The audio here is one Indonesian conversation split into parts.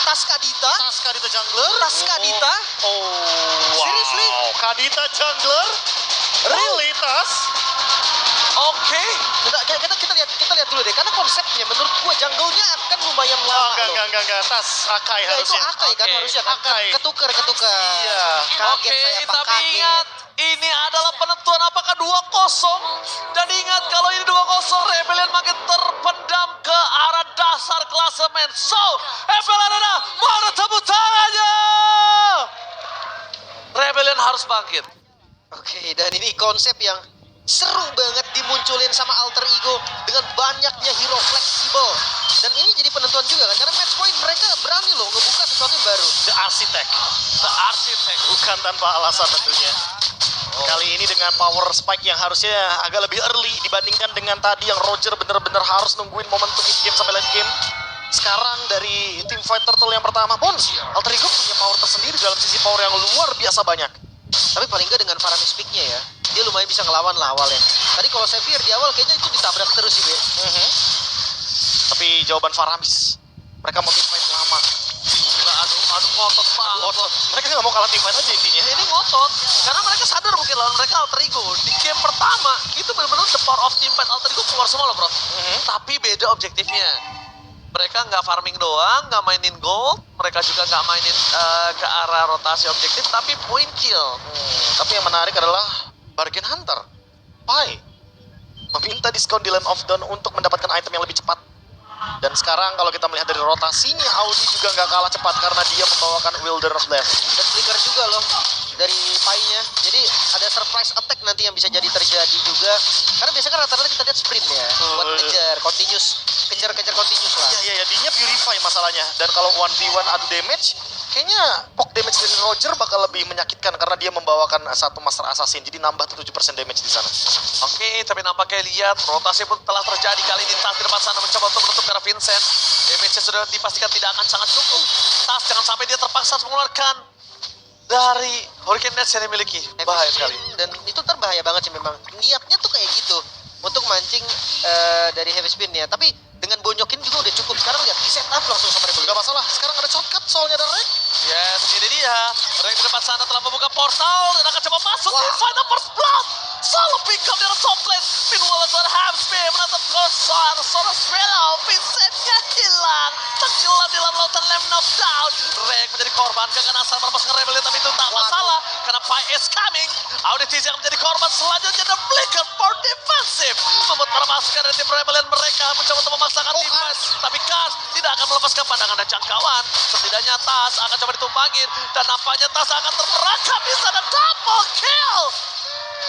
Tas Kadita jungler. Tas Kadita. Wow. Seriously? Kadita jungler. Really Tas? Oke. Kita lihat dulu deh, karena konsepnya menurut gua jungle-nya akan lumayan lama loh. Enggak. Tas Akai Nah, itu harusnya. Akai kan harusnya kan. Akai. Ketuker. Iya. Kaget saya, Pak, tapi kaget. ingat, ini adalah penentuan apakah 2-0. Dan ingat kalau ini 2-0, Rebellion makin terpendam ke arah dasar klasemen. So, Rebel Arena mana tepuk tangannya? Rebellion harus bangkit. Oke, dan ini konsep yang seru banget dimunculin sama Alter Ego dengan banyaknya hero fleksibel. Dan ini jadi penentuan juga kan, karena match point mereka berani loh ngebuka sesuatu yang baru. The Architect. The Architect. Bukan tanpa alasan tentunya. Kali ini dengan power spike yang harusnya agak lebih early dibandingkan dengan tadi yang Roger bener-bener harus nungguin momentum mid game sampai late game. Sekarang dari tim Fight Turtle yang pertama pun Alter Ego punya power tersendiri dalam sisi power yang luar biasa banyak. Tapi paling nggak dengan Faramis pick-nya ya, dia lumayan bisa ngelawan lah awalnya. Tadi kalau Xavier di awal kayaknya itu ditabrak terus sih, Bir. Tapi jawaban Faramis, mereka mau team fight lama. Gila, aduh ngotot banget. Mereka nggak mau kalah team fight aja intinya. Ini ngotot, karena mereka sadar mungkin lawan mereka Alter Ego. Di game pertama, itu benar-benar the power of team fight Alter Ego keluar semua loh, bro. Tapi beda objektifnya. Mereka nggak farming doang, nggak mainin gold. Mereka juga nggak mainin ke arah rotasi objektif, tapi point kill. Tapi yang menarik adalah Bargain Hunter, Pai, meminta diskon di Land of Dawn untuk mendapatkan item yang lebih cepat. Dan sekarang kalau kita melihat dari rotasinya, Audi juga nggak kalah cepat karena dia membawakan Wilderness Blast. Dan flicker juga loh dari Pai-nya. Jadi ada surprise attack nanti yang bisa jadi terjadi juga. Karena biasanya kan rata-rata kita lihat sprint ya, buat ngejar continuous, kejar continuous lah. Iya, dinya Purify masalahnya. Dan kalau 1v1 adu damage, kayaknya poke damage dari Roger bakal lebih menyakitkan karena dia membawakan satu Master Assassin. Jadi nambah 7% damage di sana. Oke, tapi nampaknya lihat rotasi pun telah terjadi kali ini. Tas di depan sana mencoba untuk menutup karena Vincent. Damage-nya sudah dipastikan tidak akan sangat cukup. Tas jangan sampai dia terpaksa mengeluarkan dari Hurricane Dash yang dimiliki. Bahaya sekali. Dan itu terbahaya banget sih memang. Niatnya tuh kayak gitu untuk mancing dari heavy spin ya. Tapi dengan bonyokin juga udah cukup. Sekarang lihat di setup langsung sama Rebel. Gak masalah, sekarang ada shortcut soalnya ada Rek. Yes, ini dia. Rek di depan sana telah membuka portal dan akan coba masuk. Wah. Find the first blood. Solo pick up dari top lane. Meanwhile, seorang Hamspear menatap Korsar. Seorang Swallow. Vincentnya hilang. Tenggelam di dalam lautan Lamb of Down. Rek menjadi korban keganasan melepaskan Rebellion, tapi itu tak masalah. Karena Pai is coming. Auditis yang menjadi korban selanjutnya. The Flicker for defensive. Membuat para pasukan dari tim Rebellion mereka mencoba untuk memaksakan tim fight. Tapi Kars tidak akan melepaskan pandangan dan jangkauan. Setidaknya Tas akan coba ditumbangin. Dan nampaknya Tas akan terperangkap di sana. Double kill.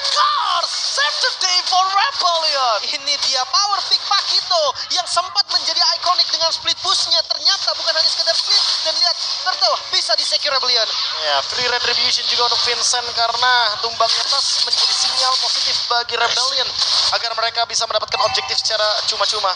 Kars save the day for Rebellion. Ini dia power pick Pakito yang sempat menjadi ikonik dengan split push-nya. Ternyata bukan hanya sekedar split. Dan lihat, Turtle bisa di-secure Rebellion. Ya, free retribution juga untuk Vincent karena tumbangnya Tas menjadi sinyal positif bagi Rebellion agar mereka bisa mendapatkan objektif secara cuma-cuma.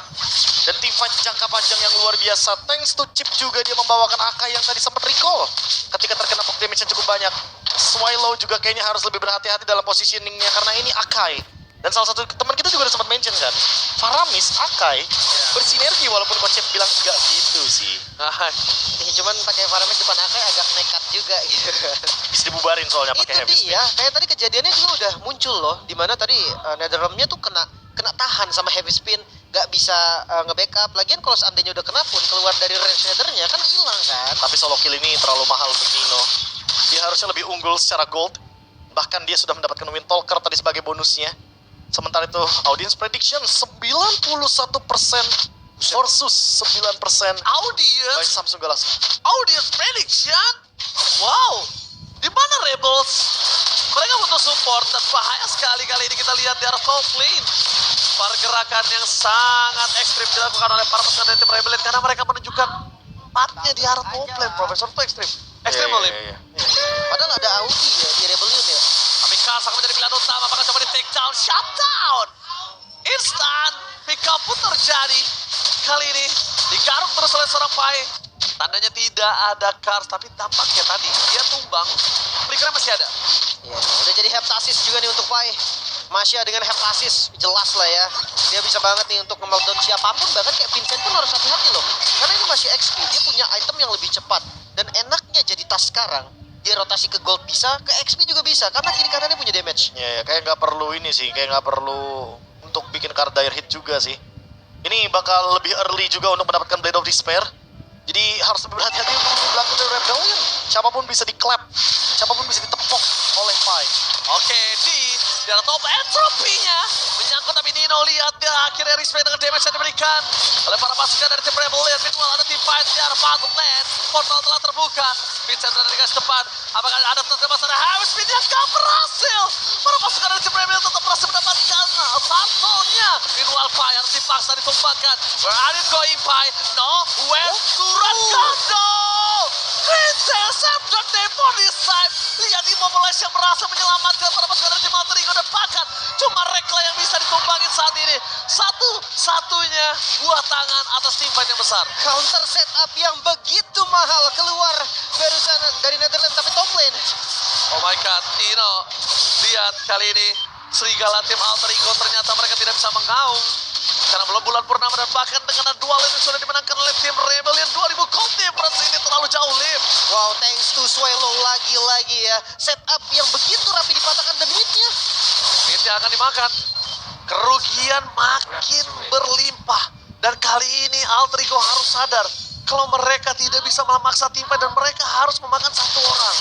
Dan tim fight jangka panjang yang luar biasa. Thanks to Chip juga dia membawakan Akai yang tadi sempat recall ketika terkena poke damage yang cukup banyak. Swallow juga kayaknya harus lebih berhati-hati dalam positioningnya karena ini Akai. Dan salah satu teman kita juga udah sempat mention kan, Faramis, Akai bersinergi walaupun Coach Chip bilang enggak gitu sih. Cuman pakai Faramis depan Akai agak nekat juga gitu. Bisa dibubarin soalnya pakai Itu heavy spin. dia, kayak tadi kejadiannya juga udah muncul loh. Dimana tadi Netherrealm-nya tuh kena tahan sama heavy spin, nggak bisa nge-backup. Lagian kalau seandainya udah kena pun keluar dari range Nethernya kan hilang kan. Tapi solo kill ini terlalu mahal untuk Nino. Dia harusnya lebih unggul secara gold. Bahkan dia sudah mendapatkan Wind Talker tadi sebagai bonusnya. Sementara itu audience prediction 91% versus 9% by Audience Samsung Galaxy. prediction. Wow. Di mana Rebels? Mereka butuh support dan bahaya sekali kali ini kita lihat di arah top lane. Pergerakan yang sangat ekstrim dilakukan oleh para pasukan dari tim Rebellion karena mereka menunjukkan tempatnya di arah top lane. Profesor itu ekstrim. Ekstrim loh, Lim. Padahal ada Audi ya di Rebellion ya. Tapi Kars akan menjadi pilihan utama. Apakah coba di take down? Shutdown. Instant. Pick up pun terjadi. Kali ini digaruk terus oleh seorang Pai. Tandanya tidak ada Kars. Tapi tampaknya tadi dia tumbang. Flickernya masih ada. Ya, udah jadi heptasis juga nih untuk Pai. Masya dengan head assist, jelas lah ya. Dia bisa banget nih untuk nge-meltdown siapapun, bahkan kayak Vincent pun harus hati-hati loh. Karena ini masih XP, dia punya item yang lebih cepat. Dan enaknya jadi tas sekarang, dia rotasi ke gold bisa, ke XP juga bisa. Karena kiri kanannya punya damage. Ya, kayak nggak perlu ini sih, kayak nggak perlu untuk bikin card dire hit juga sih. Ini bakal lebih early juga untuk mendapatkan Blade of Despair. Jadi harus lebih berhati-hati untuk belakang dari Rebellion. Siapapun bisa di-clap, siapapun bisa ditepok oleh Pai. Oke, di arah top entropinya menyangkut, tapi Nino lihat dia akhirnya respect dengan damage yang diberikan oleh para pasukan dari tim Rebellion. Meanwhile ada tim fight di arah bottom lane, portal telah terbuka. Vincent berada di garis depan, apakah ada terjebak sana Harris Speed yang gak berhasil. Para pasukan dari tim Rebellion tetap berhasil mendapatkan Santonya. Meanwhile Pai harus dipaksa ditumbangkan. Where are you going Pai? No, where to run Kando? Princess after day for this time. Lihat Immobilize yang berhasil menyelamatkan para pasukan dari tim Alter Ego, dan bahkan cuma Rekla yang bisa ditumbangin saat ini. Satu-satunya buah tangan atas tim fight yang besar. Counter setup yang begitu mahal keluar barusan dari Netherlands, tapi top lane. Oh my god, Nino. Lihat kali ini serigala tim Alter Ego ternyata mereka tidak bisa mengaung. Karena belum bulan purnama, dan bahkan dengan duel ini sudah dimenangkan oleh tim Rebellion. 2000 gold difference ini terlalu jauh, Lim. Wow, thanks to Swallow lagi-lagi ya. Setup yang begitu rapi dipatahkan, dan mid-nya. Mid-nya akan dimakan. Kerugian makin berlimpah. Dan kali ini Alter Ego harus sadar kalau mereka tidak bisa memaksa tim fight dan mereka harus memakan satu orang.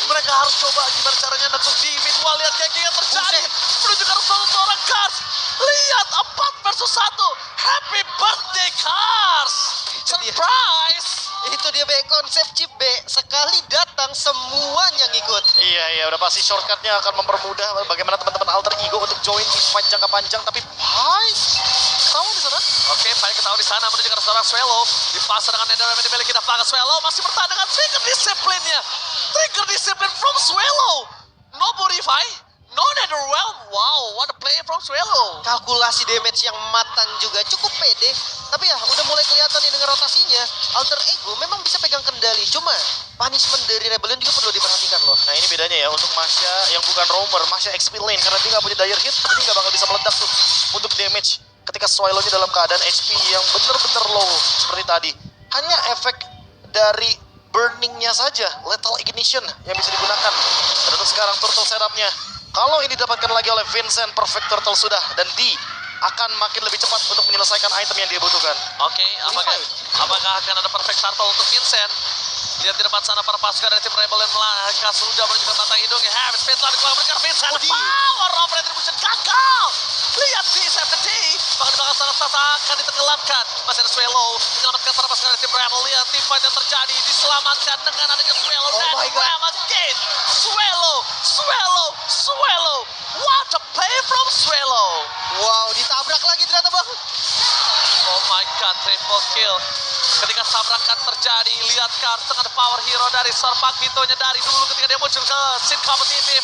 Mereka harus coba gimana caranya nekuk di mid. Wah, lihat kayak yang terjadi. Menuju ke seorang Cars. Lihat 4 versus 1. Happy birthday Cars. Surprise. Itu dia B, konsep chip B. Sekali datang semuanya ngikut. Iya, udah pasti shortcutnya akan mempermudah bagaimana teman-teman Alter Ego untuk join team fight jangka panjang. Tapi Pai ketahuan di sana. Oke, Pai ketahuan di sana menuju ke seorang Swallow. Dipasang dengan Netherrealm yang dimiliki Nafaga. Swallow masih bertahan dengan trigger discipline-nya. Trigger discipline from Swallow. No Purify, no Netherrealm. Wow, what a play from Swallow. Kalkulasi damage yang matang juga, cukup pede. Tapi ya udah mulai kelihatan nih dengan rotasinya. Alter Ego memang bisa pegang kendali, cuma punishment dari Rebellion juga perlu diperhatikan loh. Nah, ini bedanya ya untuk Masya yang bukan roamer, Masya XP lane, karena dia nggak punya dire hit, jadi nggak bakal bisa meledak tuh untuk damage ketika Swallow-nya dalam keadaan HP yang bener-bener low seperti tadi. Hanya efek dari burning-nya saja, lethal ignition yang bisa digunakan. Dan untuk sekarang turtle setup-nya, kalau ini didapatkan lagi oleh Vincent, perfect turtle sudah, dan D akan makin lebih cepat untuk menyelesaikan item yang dia butuhkan. Oke, apakah akan ada perfect turtle untuk Vincent? Lihat di depan sana para pasukan dari tim Rebellion melangkah sudah menuju ke batang hidungnya. Harris Speed telah dikeluarkan Vincent. Power of retribution gagal. Lihat di FTT. Bahkan di belakang sana Tata akan ditenggelamkan. Masih ada Swallow menyelamatkan para pasukan dari tim Rebellion. Team fight yang terjadi diselamatkan dengan adanya Swallow dan Ram again. Swallow. What a play from Swallow. Wow, ditabrak lagi ternyata bang. Oh my god, triple kill. Ketika tabrakan terjadi, lihat Cars dengan power hero dari Serpak Vitonya dari dulu ketika dia muncul ke scene kompetitif.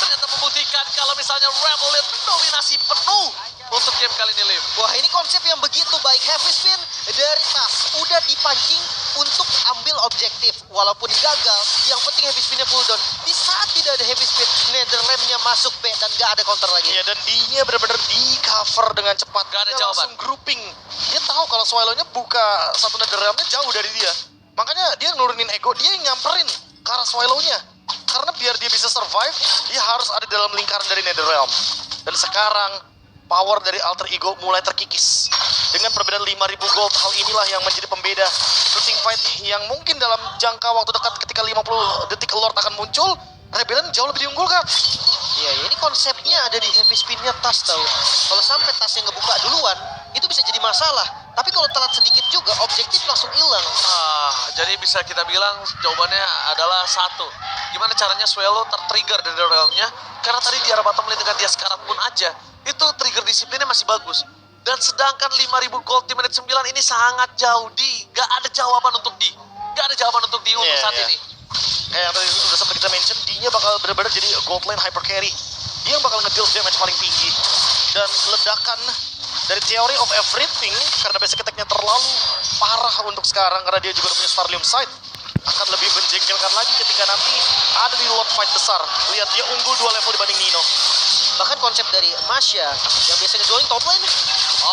Ternyata membuktikan kalau misalnya Rebellion dominasi penuh untuk game kali ini, Lim. Wah, ini konsep yang begitu baik. Heavy spin dari Tas udah dipancing untuk ambil objektif. Walaupun gagal, yang penting heavy spinnya cooldown. Di saat tidak ada heavy spin, Netherrealm-nya masuk B dan gak ada counter lagi. Iya, dan D-nya benar-benar di-cover dengan cepat. Gak ada Dia jawaban. langsung grouping. Dia tahu kalau Swallow-nya buka satu Netherrealm-nya jauh dari dia. Makanya dia nurunin ego, dia yang nyamperin ke arah Swallow-nya. Karena biar dia bisa survive, dia harus ada dalam lingkaran dari Netherrealm. Dan sekarang, power dari Alter Ego mulai terkikis. Dengan perbedaan 5.000 gold, hal inilah yang menjadi pembeda shooting fight yang mungkin dalam jangka waktu dekat ketika 50 detik Lord akan muncul, Rebellion jauh lebih diunggulkan. Iya, ini konsepnya ada di heavy spinnya Tas tahu. Kalau sampai Tas yang ngebuka duluan, itu bisa jadi masalah. Tapi kalau telat sedikit juga, objektif langsung hilang. Jadi bisa kita bilang jawabannya adalah satu. Gimana caranya Swallow tertrigger dari realmnya? Karena tadi di arah bottom lane dengan dia sekarang pun aja, itu trigger disiplinnya masih bagus. Dan sedangkan 5.000 gold di menit 9 ini sangat jauh. Gak ada jawaban untuk Gak ada jawaban untuk untuk saat ini. Kayak yang tadi udah sempat kita mention, D-nya bakal benar-benar jadi gold lane hyper carry. Dia yang bakal ngedeal damage paling tinggi. Dan ledakan dari Theory of Everything, karena basic attack-nya terlalu parah untuk sekarang, karena dia juga punya Starlium Sight, akan lebih menjengkelkan lagi ketika nanti ada di Lord fight besar. Lihat, dia unggul 2 level dibanding Nino. bahkan konsep dari Masya yang biasanya join top lane.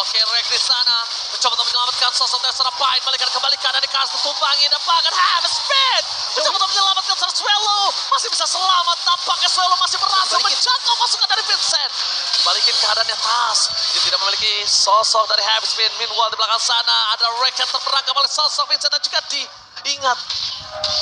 Oke, Rek di sana mencoba untuk menyelamatkan sosok Tessera Pine, balikan kembali kanan di kasih tumbangi dan bahkan have speed mencoba untuk menyelamatkan Swallow, masih bisa selamat, tampaknya Swallow masih berhasil menjangkau masukan dari Vincent. Balikin keadaannya Tas, dia tidak memiliki sosok dari Heavy Spin. Meanwhile di belakang sana ada Rek yang terperangkap oleh sosok Vincent dan juga ingat,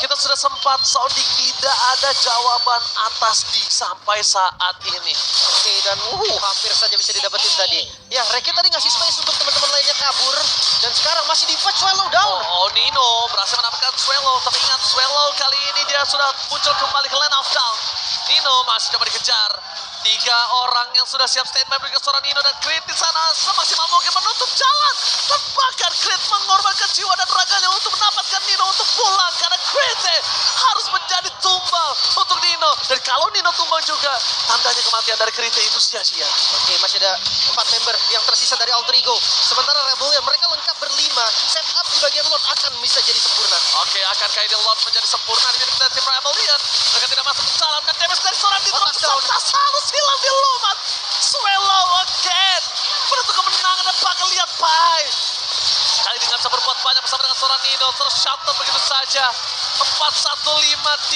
kita sudah sempat sounding tidak ada jawaban atas sampai saat ini. Oke, dan hampir saja bisa didapetin tadi. Ya, Reki tadi ngasih space untuk teman-teman lainnya kabur, dan sekarang masih di fight Swallow down. Oh, Nino berhasil mendapatkan Swallow, tapi ingat Swallow kali ini dia sudah muncul kembali ke lane of down. Nino masih coba dikejar. 3 orang yang sudah siap standby berikan suara Nino dan Crit di sana semaksimal mungkin menutup jalan. Dan bahkan Crit mengorbankan jiwa dan raganya untuk mendapatkan Nino untuk pulang. Karena Crit harus menjadi tumbal untuk Nino. Dan kalau Nino tumbang juga, tandanya kematian dari Crit itu sia-sia. Oke, masih ada 4 member yang tersisa dari Alter Ego. Sementara Rebellion mereka lengkap berlima. Setup di bagian Lord akan bisa jadi sempurna. Oke, akankah ini Lord menjadi sempurna di milik tim Rebellion? Mereka tidak masuk ke dalam dan damage dari seorang di touchdown. halus hilang di lumat. Swallow again menentukan kemenangan dan bahkan lihat Pai. Kali ini nggak bisa berbuat banyak bersama dengan seorang Nino. Terus shutdown begitu saja. 4-1-5 D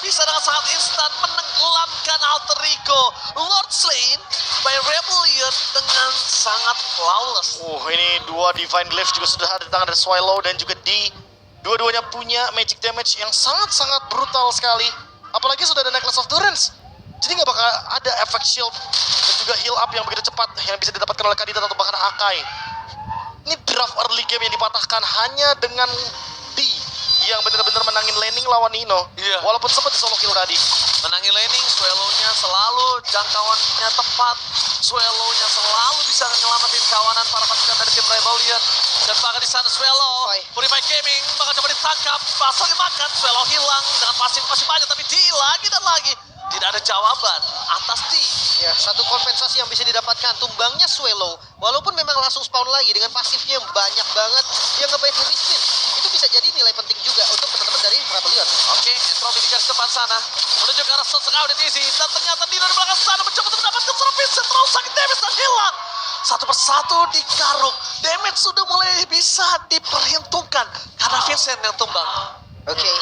bisa dengan sangat instan menenggelamkan Alter Ego. Lord slain by Rebellion dengan sangat flawless. Ini 2 Divine Glaive juga sudah ada di tangan dari Swallow dan juga D. Dua-duanya punya magic damage yang sangat-sangat brutal sekali. Apalagi sudah ada Necklace of Durance. Jadi nggak bakal ada efek shield dan juga heal up yang begitu cepat yang bisa didapatkan oleh kandidat atau bahkan Akai. Ini draft early game yang dipatahkan hanya dengan D yang benar-benar menangin laning lawan Nino. Iya. Walaupun sempat di solo kill tadi. Menangin laning, Swallow-nya selalu jangkauannya tepat. Swallow-nya selalu bisa menyelamatin kawanan para pasukan dari tim Rebellion. Dan bahkan di sana Swallow, Purify Gaming bakal coba ditangkap, pasal dimakan, Swallow hilang dengan pasif masih banyak tapi D lagi dan lagi. Tidak ada jawaban atas D. Ya, satu kompensasi yang bisa didapatkan tumbangnya Swallow. Walaupun memang langsung spawn lagi dengan pasifnya yang banyak banget yang ngebait heavy spin. Itu bisa jadi nilai penting juga untuk teman-teman dari Rebellion. Oke, Entropy di garis depan sana menuju ke arah sosok audit isi dan ternyata Nino di belakang sana mencoba untuk mendapatkan seorang Vincent terlalu sakit damage dan hilang. Satu persatu digaruk, damage sudah mulai bisa diperhitungkan karena Vincent yang tumbang. Oke,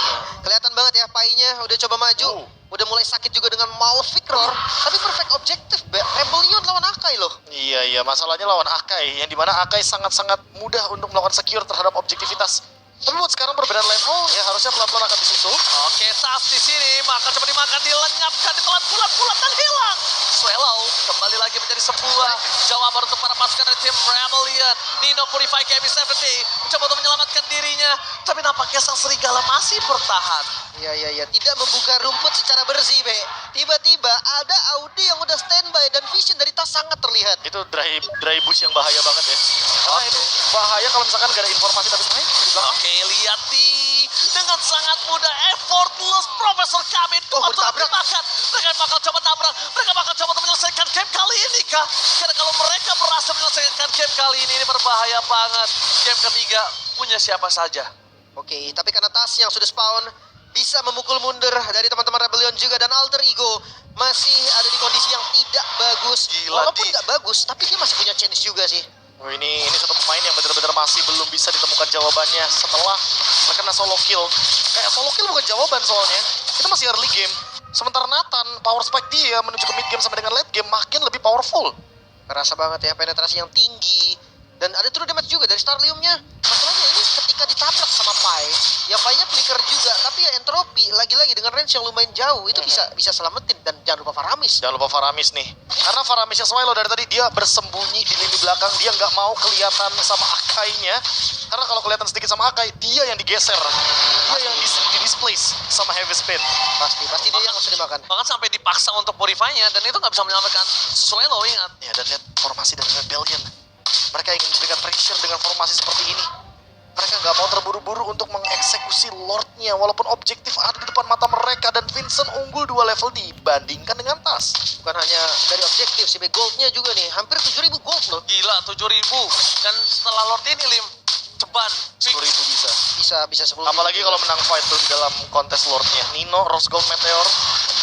kelihatan banget ya Pai-nya udah coba maju. Udah mulai sakit juga dengan Malphite Roar. Tapi perfect objektif, Rebellion lawan Akai loh. Iya, masalahnya lawan Akai yang dimana Akai sangat-sangat mudah untuk melakukan secure terhadap objektivitas. Tapi buat sekarang perbedaan level ya harusnya pelan-pelan akan disusul. Oke, Tas di sini makan coba dimakan, dilenyapkan, ditelan bulat-bulat dan hilang. Swallow kembali lagi menjadi sebuah jawaban untuk para pasukan dari tim Rebellion. Nino Purify Gaming 70 mencoba untuk menyelamatkan dirinya, tapi nampaknya sang serigala masih bertahan. Iya. Tidak membuka rumput secara bersih, Be. Tiba-tiba ada Audi yang udah standby dan vision dari Tas sangat terlihat. Itu dry bush yang bahaya banget ya. Karena itu bahaya kalau misalkan gak ada informasi tapi main di belakang. Oke, lihat dengan sangat mudah effortless Profesor Kamin dimakan. Mereka bakal coba tabrak, mereka bakal coba untuk menyelesaikan game kali ini kah? Karena kalau mereka berhasil menyelesaikan game kali ini berbahaya banget. Game ketiga punya siapa saja. Oke, tapi karena Tas yang sudah spawn bisa memukul mundur dari teman-teman Rebellion juga, dan Alter Ego masih ada di kondisi yang tidak bagus. Gila, Walaupun nggak bagus, tapi dia masih punya chance juga sih. Ini satu pemain yang benar-benar masih belum bisa ditemukan jawabannya setelah terkena solo kill. Kayak solo kill bukan jawaban soalnya. Itu masih early game. Sementara Nathan, power spike dia menuju ke mid game sampai dengan late game makin lebih powerful. Kerasa banget ya penetrasi yang tinggi. Dan ada true damage juga dari Starlium-nya. Masalahnya ini ketika ditabrak sama Pai, ya Pai-nya flicker juga, tapi ya Entropy lagi-lagi dengan range yang lumayan jauh itu bisa selamatin. Dan jangan lupa Faramis. Jangan lupa Faramis nih. Karena Faramisnya Swallow dari tadi dia bersembunyi di lini belakang, dia nggak mau kelihatan sama Akai-nya. Karena kalau kelihatan sedikit sama Akai, dia yang digeser. Dia yang di-displace sama Heavy Spin. Pasti dia yang harus dimakan. Bahkan sampai dipaksa untuk purify-nya dan itu nggak bisa menyelamatkan Swallow, ingat. Ya, dan lihat formasi dari Rebellion. Mereka ingin memberikan pressure dengan formasi seperti ini. Mereka nggak mau terburu-buru untuk mengeksekusi Lordnya, walaupun objektif ada di depan mata mereka dan Vincent unggul 2 level dibandingkan dengan Tas. Bukan hanya dari objektif sih, goldnya juga nih. Hampir 7.000 gold loh. Gila, 7.000. Dan setelah Lord ini, Lim, ceban. 10.000 bisa. Bisa 10. Apalagi kalau menang fight tuh di dalam kontes Lordnya. Nino, Rose Gold Meteor,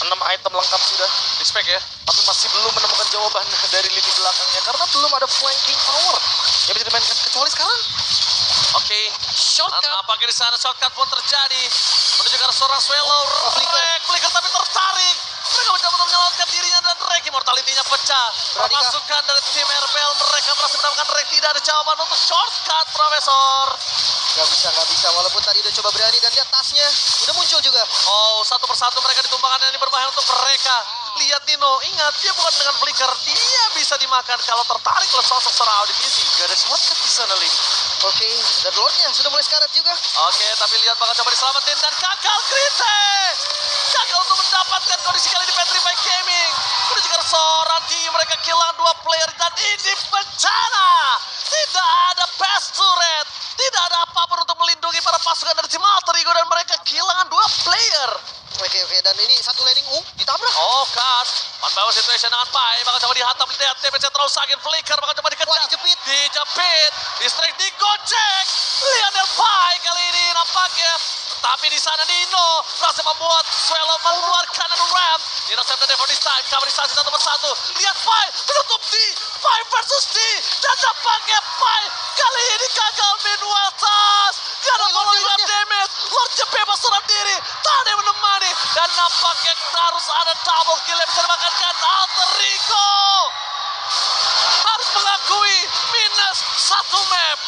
6 item lengkap sudah. Respect ya. Tapi masih belum menemukan jawaban dari lini belakangnya. Karena belum ada flanking power yang bisa dimainkan. Kecuali sekarang. Oke. Shortcut. Apakah di sana shortcut pun terjadi? Menuju ke arah seorang Swallow. Flicker tapi tertarik. Mereka mencoba untuk menyelamatkan dirinya dan Rek immortality-nya pecah. Beradikah? Pasukan dari tim RBL mereka berhasil mendapatkan Rek. Tidak ada jawaban untuk shortcut, Profesor. Nggak bisa. Walaupun tadi udah coba berani dan lihat tasnya. Udah muncul juga. Oh, satu persatu mereka ditumbangkan dan ini berbahaya untuk mereka. Lihat Nino, ingat dia bukan dengan flicker. Dia bisa dimakan kalau tertarik oleh sosok seorang audisi. Gak ada shortcut di sana, Lim. Oke, dan Lordnya sudah mulai sekarat juga. Oke, tapi lihat bakal coba diselamatin dan gagal Krite. Gagal untuk mendapatkan kondisi kali ini Petrify Gaming. Menuju ke seorang di mereka kehilangan 2 player dan ini bencana. Tidak ada pass turret. Tidak ada apapun untuk melindungi para pasukan dari tim Alter Ego dan mereka kehilangan 2 player. Oke, dan ini satu landing ditabrak. Oh kan, one by one situation dengan Pai, bakal coba dihantam, lihat TPC terlalu sakit, Flicker bakal coba dikejar. Wah, Dijepit, distrek, digocek. Lionel Pai kali ini nampaknya. Tapi di sana Nino berhasil membuat Swallow mengeluarkan adu ramp. Nino save the day for this time, kamerisasi satu persatu. Lihat Pai menutup D, Pai versus D. Dan nampaknya Pai kali ini gagal Meanwhile Tas. Karena kalau lihat damage, Lordnya bebas seorang diri. Tak ada yang menemani. Dan nampaknya harus ada double kill yang bisa dimakankan Alter Ego. Harus mengakui minus 1 map.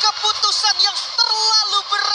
Keputusan yang terlalu berat